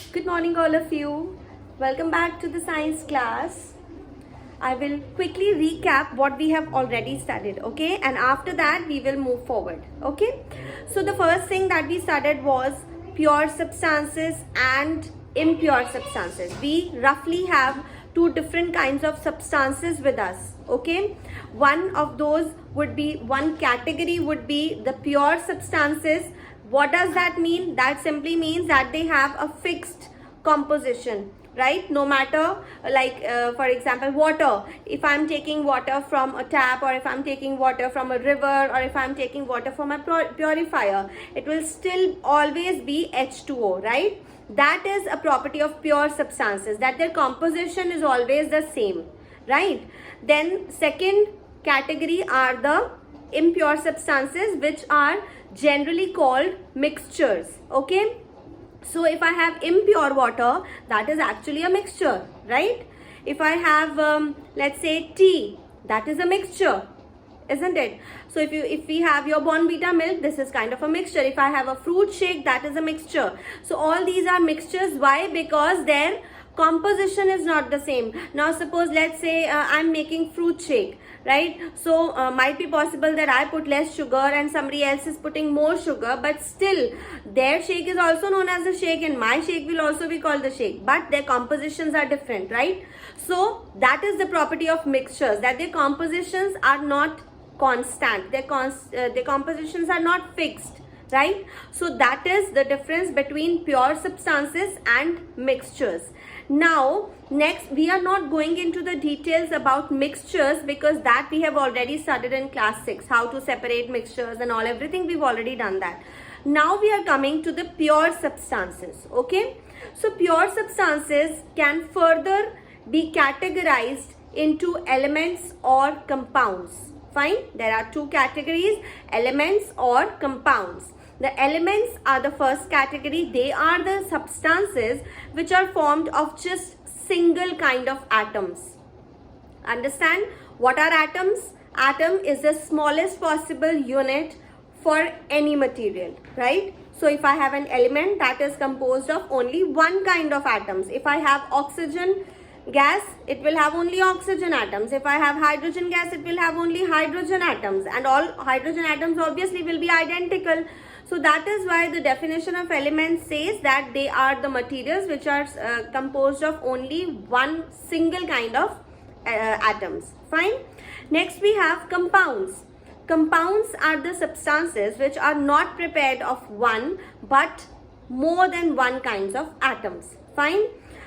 Good morning, all of you. Welcome back to the science class. I will quickly recap what we have already studied, okay? And after that, we will move forward, okay? So, the first thing that we studied was pure substances and impure substances. We roughly have two different kinds of substances with us, okay? One of those would be, one category would be the pure substances. What does that mean? That simply means that they have a fixed composition, right? No matter, for example, water. If I'm taking water from a tap, or if I'm taking water from a river, or if I'm taking water from a purifier, it will still always be H2O, right? That is a property of pure substances, that their composition is always the same, right? Then second category are the impure substances, which are generally called mixtures, okay? So if I have impure water, that is actually a mixture, right? If I have let's say tea, that is a mixture, isn't it? So if we have your Bonvita milk, this is kind of a mixture. If I have a fruit shake, that is a mixture. So all these are mixtures. Why? Because their composition is not the same. Now suppose, let's say I'm making fruit shake, right? So might be possible that I put less sugar and somebody else is putting more sugar, but still their shake is also known as a shake and my shake will also be called the shake, but their compositions are different, right? So that is the property of mixtures, that their compositions are not constant, their compositions are not fixed, right? So that is the difference between pure substances and mixtures. Now next, we are not going into the details about mixtures, because that we have already studied in class 6, how to separate mixtures and all, everything we've already done that. Now we are coming to the pure substances, okay? So pure substances can further be categorized into elements or compounds. Fine, there are two categories, elements or compounds. The elements are the first category. They are the substances which are formed of just single kind of atoms. Understand what are atoms? Atom is the smallest possible unit for any material, right? So if I have an element that is composed of only one kind of atoms, if I have oxygen gas, it will have only oxygen atoms. If I have hydrogen gas, it will have only hydrogen atoms, and all hydrogen atoms obviously will be identical. So that is why the definition of elements says that they are the materials which are composed of only one single kind of atoms. Fine. Next we have compounds. Compounds are the substances which are not prepared of one but more than one kinds of atoms. Fine.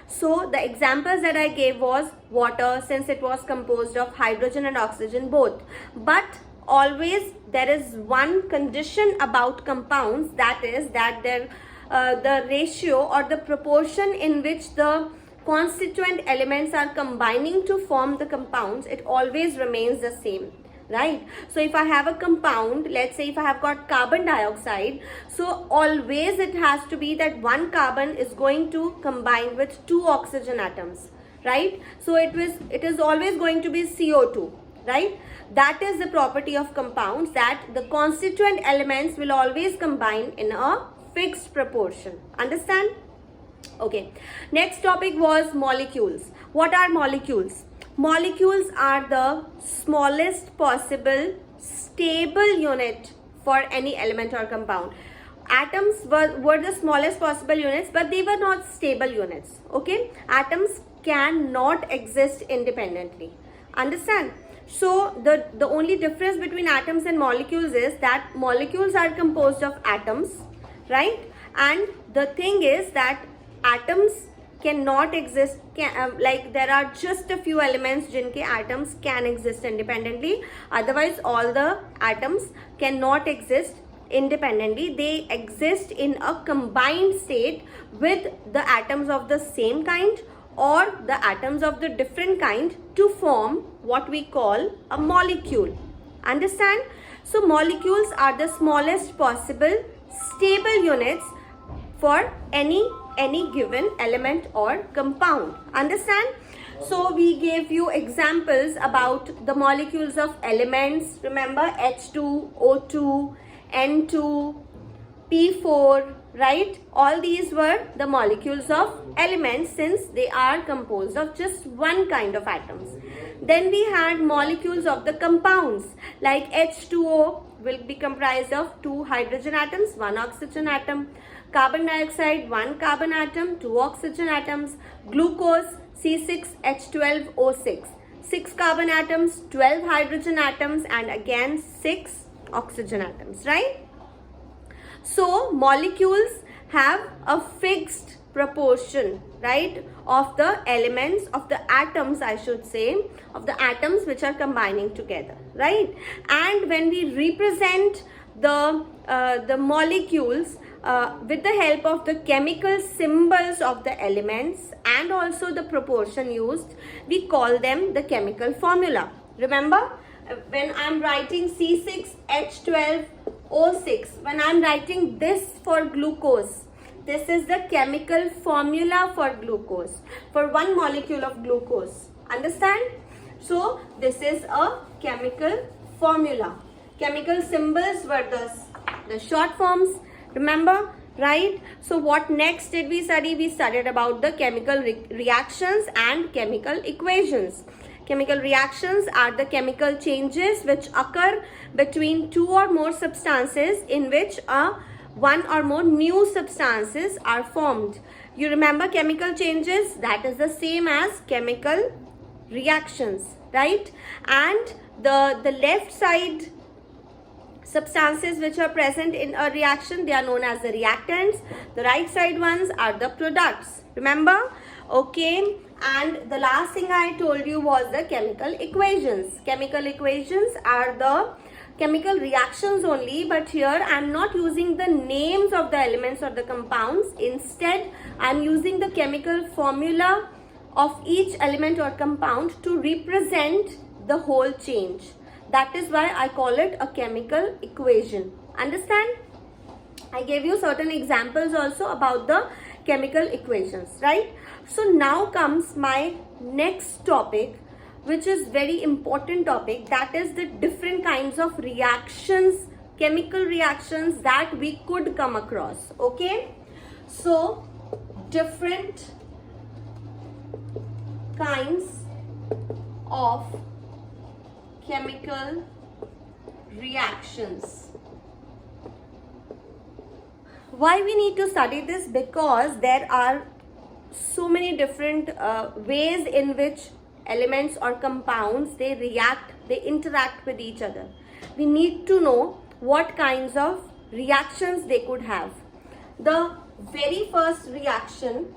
So the examples that I gave was water, since it was composed of hydrogen and oxygen both. But always there is one condition about compounds, that is that the ratio or the proportion in which the constituent elements are combining to form the compounds, it always remains the same, right? So if I have a compound, let's say if I have got carbon dioxide, so always it has to be that one carbon is going to combine with two oxygen atoms, right? So it is always going to be CO2, right? That is the property of compounds, that the constituent elements will always combine in a fixed proportion. Understand? Okay. Next topic was molecules. What are molecules? Molecules are the smallest possible stable unit for any element or compound. Atoms were the smallest possible units, but they were not stable units. Okay. Atoms cannot exist independently. Understand? So the only difference between atoms and molecules is that molecules are composed of atoms, right? And the thing is that atoms cannot exist, like there are just a few elements jinke atoms can exist independently. Otherwise all the atoms cannot exist independently. They exist in a combined state with the atoms of the same kind or the atoms of the different kind to form what we call a molecule. Understand? So molecules are the smallest possible stable units for any given element or compound. Understand? So we gave you examples about the molecules of elements. Remember, H2, O2, N2, P4, right? All these were the molecules of elements since they are composed of just one kind of atoms. Then we had molecules of the compounds like H2O will be comprised of 2 hydrogen atoms, 1 oxygen atom. Carbon dioxide, 1 carbon atom, 2 oxygen atoms. Glucose, C6H12O6, 6 carbon atoms, 12 hydrogen atoms, and again 6 oxygen atoms, right? So molecules have a fixed proportion, right, of the elements, of the atoms, I should say, of the atoms which are combining together, right? And when we represent the molecules with the help of the chemical symbols of the elements and also the proportion used, we call them the chemical formula. Remember, when I'm writing C6H12O6, when I'm writing this for glucose, this is the chemical formula for glucose, for one molecule of glucose. Understand? So this is a chemical formula. Chemical symbols were the short forms. Remember, right? So what next did we study? We studied about the chemical reactions and chemical equations. Chemical reactions are the chemical changes which occur between two or more substances in which one or more new substances are formed. You remember chemical changes? That is the same as chemical reactions, right? And the left side substances which are present in a reaction, they are known as the reactants. The right side ones are the products. Remember? Okay. And the last thing I told you was the chemical equations. Chemical equations are the chemical reactions only, but here I am not using the names of the elements or the compounds. Instead, I am using the chemical formula of each element or compound to represent the whole change. That is why I call it a chemical equation. Understand? I gave you certain examples also about the chemical equations, right? So now comes my next topic, which is very important topic, that is the different kinds of reactions, chemical reactions that we could come across. Okay, so different kinds of chemical reactions. Why we need to study this? Because there are so many different ways in which elements or compounds they react, they interact with each other. We need to know what kinds of reactions they could have. The very first reaction